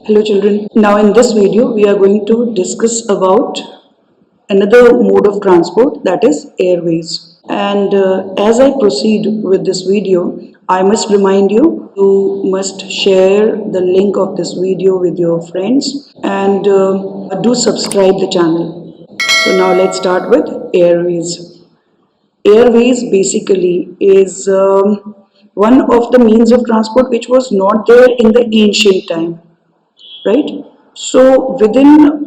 Hello children. Now in this video we are going to discuss about another mode of transport, that is airways. And as I proceed with this video, I must remind you, you must share the link of this video with your friends and do subscribe the channel. So now let's start with airways. Airways basically is one of the means of transport which was not there in the ancient time, right? So within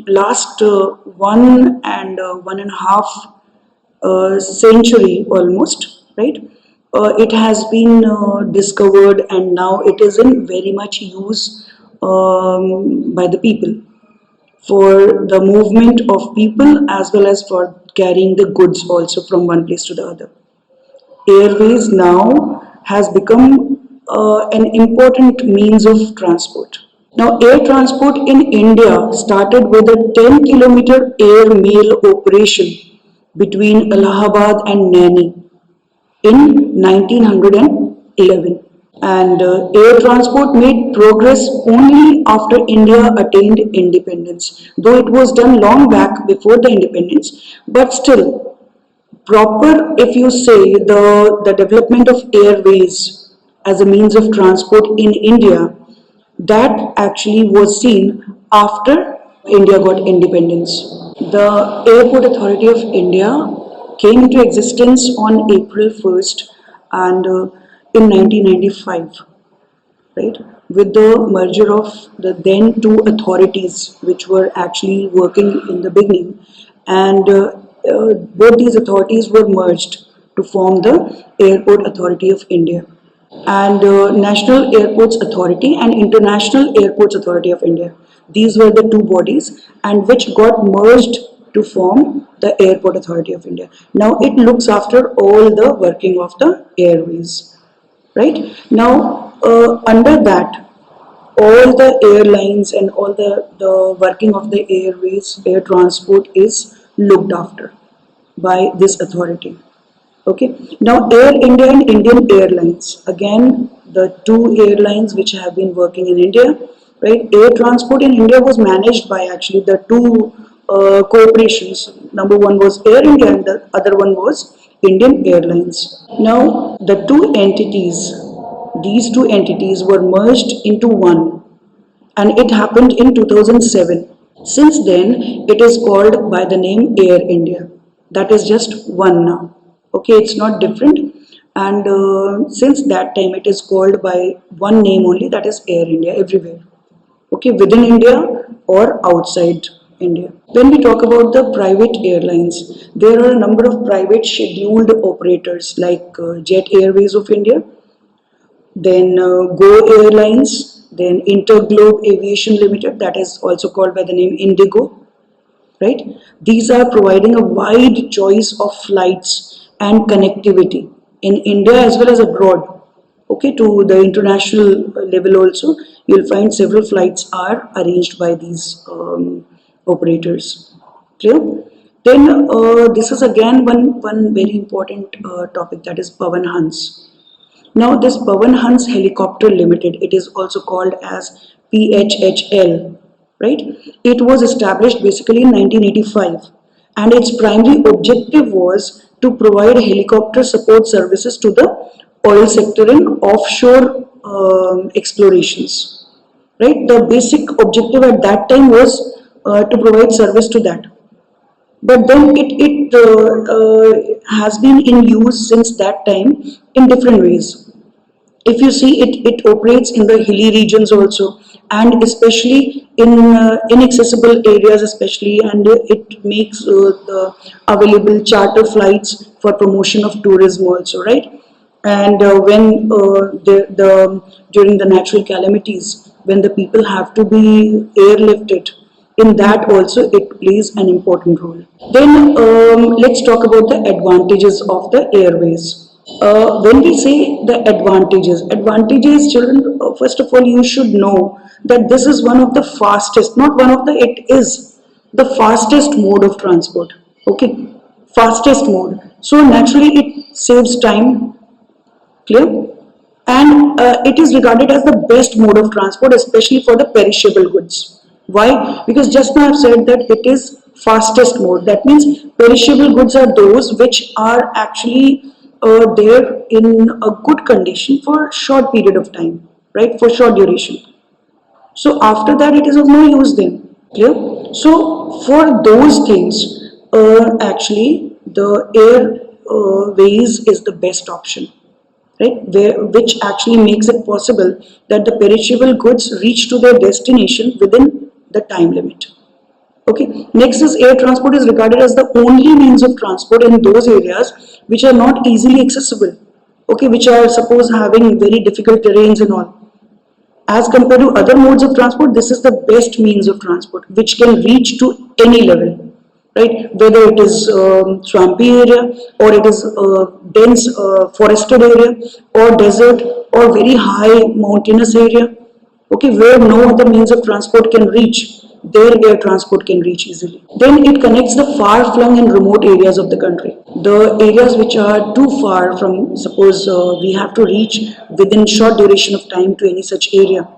last 1.5 century almost, right? It has been discovered and now it is in very much use by the people for the movement of people as well as for carrying the goods also from one place to the other. Airways now has become an important means of transport. Now, air transport in India started with a 10-kilometer air mail operation between Allahabad and Naini in 1911. And air transport made progress only after India attained independence. Though it was done long back before the independence, but still, proper, if you say, the development of airways as a means of transport in India, that actually was seen after India got independence. The Airport Authority of India came into existence on April 1st and in 1995, right, with the merger of the then two authorities which were actually working in the beginning, and both these authorities were merged to form the Airport Authority of India. And National Airports Authority and International Airports Authority of India. These were the two bodies and which got merged to form the Airport Authority of India. Now it looks after all the working of the airways, right? Now under that, all the airlines and all the working of the airways, air transport is looked after by this authority. Okay. Now Air India and Indian Airlines, again the two airlines which have been working in India, right? Air transport in India was managed by actually the two corporations. Number one was Air India and the other one was Indian Airlines. Now the these two entities were merged into one, and it happened in 2007. Since then it is called by the name Air India. That is just one now. Okay, it's not different, and since that time it is called by one name only, that is Air India, everywhere. Okay, within India or outside India. When we talk about the private airlines, there are a number of private scheduled operators like Jet Airways of India, then Go Airlines, then Interglobe Aviation Limited, that is also called by the name Indigo, right? These are providing a wide choice of flights and connectivity in India as well as abroad. Okay, to the international level also, you'll find several flights are arranged by these operators. Clear? Then this is again one very important topic, that is Pawan Hans. Now this Pawan Hans Helicopter Limited, it is also called as PHHL, right? It was established basically in 1985, and its primary objective was to provide helicopter support services to the oil sector in offshore explorations, right? The basic objective at that time was to provide service to that. But then it has been in use since that time in different ways. If you see, it operates in the hilly regions also, and especially in inaccessible areas especially, and it makes the available charter flights for promotion of tourism also, right? And when during the natural calamities, when the people have to be airlifted, in that also it plays an important role. Then let's talk about the advantages of the airways. When we say the advantages, children, first of all, you should know that this is one of the fastest, not one of the, it is the fastest mode of transport. Okay, fastest mode. So naturally, it saves time. Clear? And it is regarded as the best mode of transport, especially for the perishable goods. Why? Because just now I've said that it is fastest mode. That means perishable goods are those which are actually there in a good condition for a short period of time, right? For short duration. So after that, it is of no use then. Clear? So for those things, actually the airways is the best option, right? Which actually makes it possible that the perishable goods reach to their destination within the time limit. Okay. Next is air transport is regarded as the only means of transport in those areas which are not easily accessible. Okay, which are suppose having very difficult terrains and all. As compared to other modes of transport, this is the best means of transport which can reach to any level, right? Whether it is swampy area or it is dense forested area or desert or very high mountainous area, okay, where no other means of transport can reach, their air transport can reach easily. Then it connects the far-flung and remote areas of the country. The areas which are too far from, suppose we have to reach within short duration of time to any such area.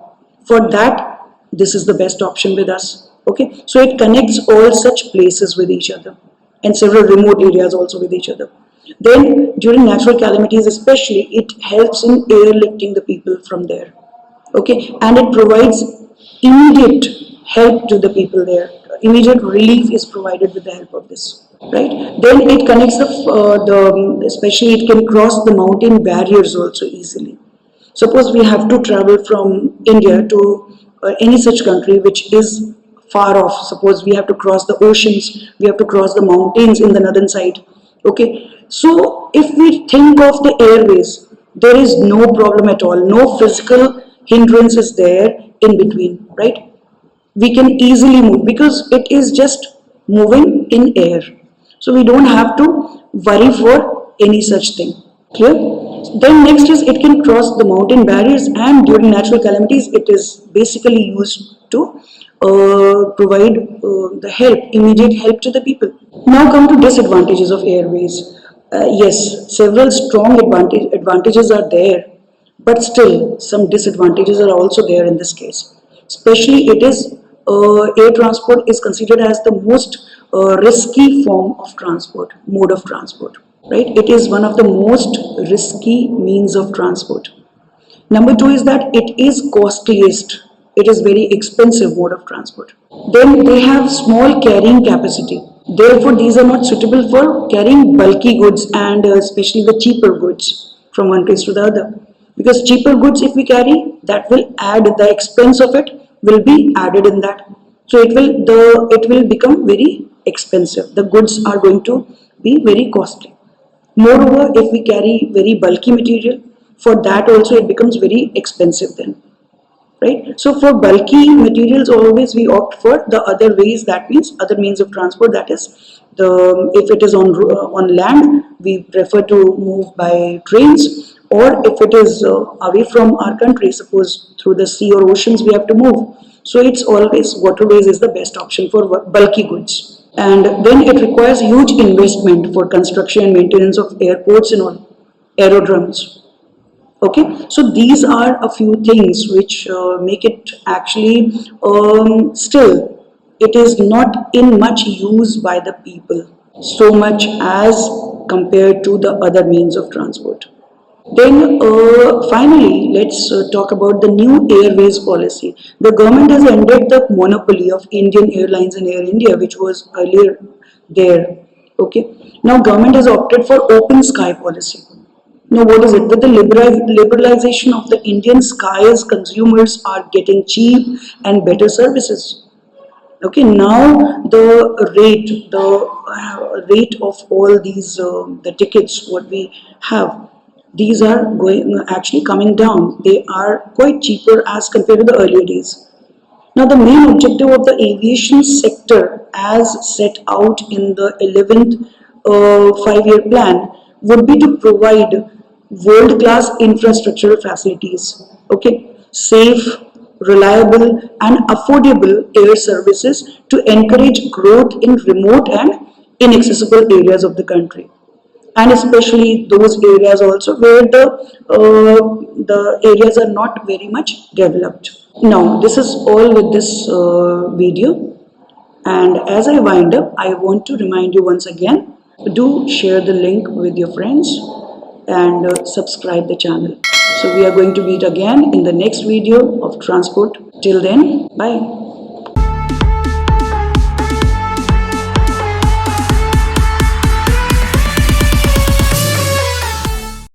For that, this is the best option with us. Okay, so it connects all such places with each other and several remote areas also with each other. Then during natural calamities especially, it helps in airlifting the people from there. Okay, and it provides immediate help to the people there. Immediate relief is provided with the help of this, right? Then it connects the especially it can cross the mountain barriers also easily. Suppose we have to travel from India to any such country which is far off. Suppose we have to cross the oceans, we have to cross the mountains in the northern side. Okay, so if we think of the airways, there is no problem at all. No physical hindrance is there in between, right? We can easily move because it is just moving in air. So we don't have to worry for any such thing. Clear? Then next is it can cross the mountain barriers, and during natural calamities it is basically used to provide the help, immediate help to the people. Now come to disadvantages of airways. Yes, several strong advantages are there, but still some disadvantages are also there in this case. Especially it is air transport is considered as the most risky form of transport, mode of transport, right? It is one of the most risky means of transport. Number two is that it is costliest. It is very expensive mode of transport. Then they have small carrying capacity. Therefore, these are not suitable for carrying bulky goods and especially the cheaper goods from one place to the other. Because cheaper goods, if we carry, that will add the expense of it will be added in that. So it will become very expensive. The goods are going to be very costly. Moreover, if we carry very bulky material, for that also it becomes very expensive then, right? So for bulky materials, always we opt for the other ways. That means other means of transport. That is if it is on land, we prefer to move by trains, or if it is away from our country, suppose through the sea or oceans, we have to move. So it's always waterways is the best option for bulky goods. And then it requires huge investment for construction and maintenance of airports and all, aerodromes. Okay, so these are a few things which make it actually still it is not in much use by the people so much as compared to the other means of transport. Then finally, let's talk about the new airways policy. The government has ended the monopoly of Indian Airlines and Air India, which was earlier there. Okay. Now government has opted for open sky policy. Now what is it? With the liberalization of the Indian skies, consumers are getting cheap and better services. Okay, now the rate of all these the tickets what we have, these are going actually coming down. They are quite cheaper as compared to the earlier days. Now the main objective of the aviation sector as set out in the 11th 5-year plan would be to provide world-class infrastructural facilities, okay, safe, reliable and affordable air services to encourage growth in remote and inaccessible areas of the country. and especially those areas also where the areas are not very much developed. Now, this is all with this video. And as I wind up, I want to remind you once again, do share the link with your friends and subscribe the channel. So we are going to meet again in the next video of transport. Till then, bye.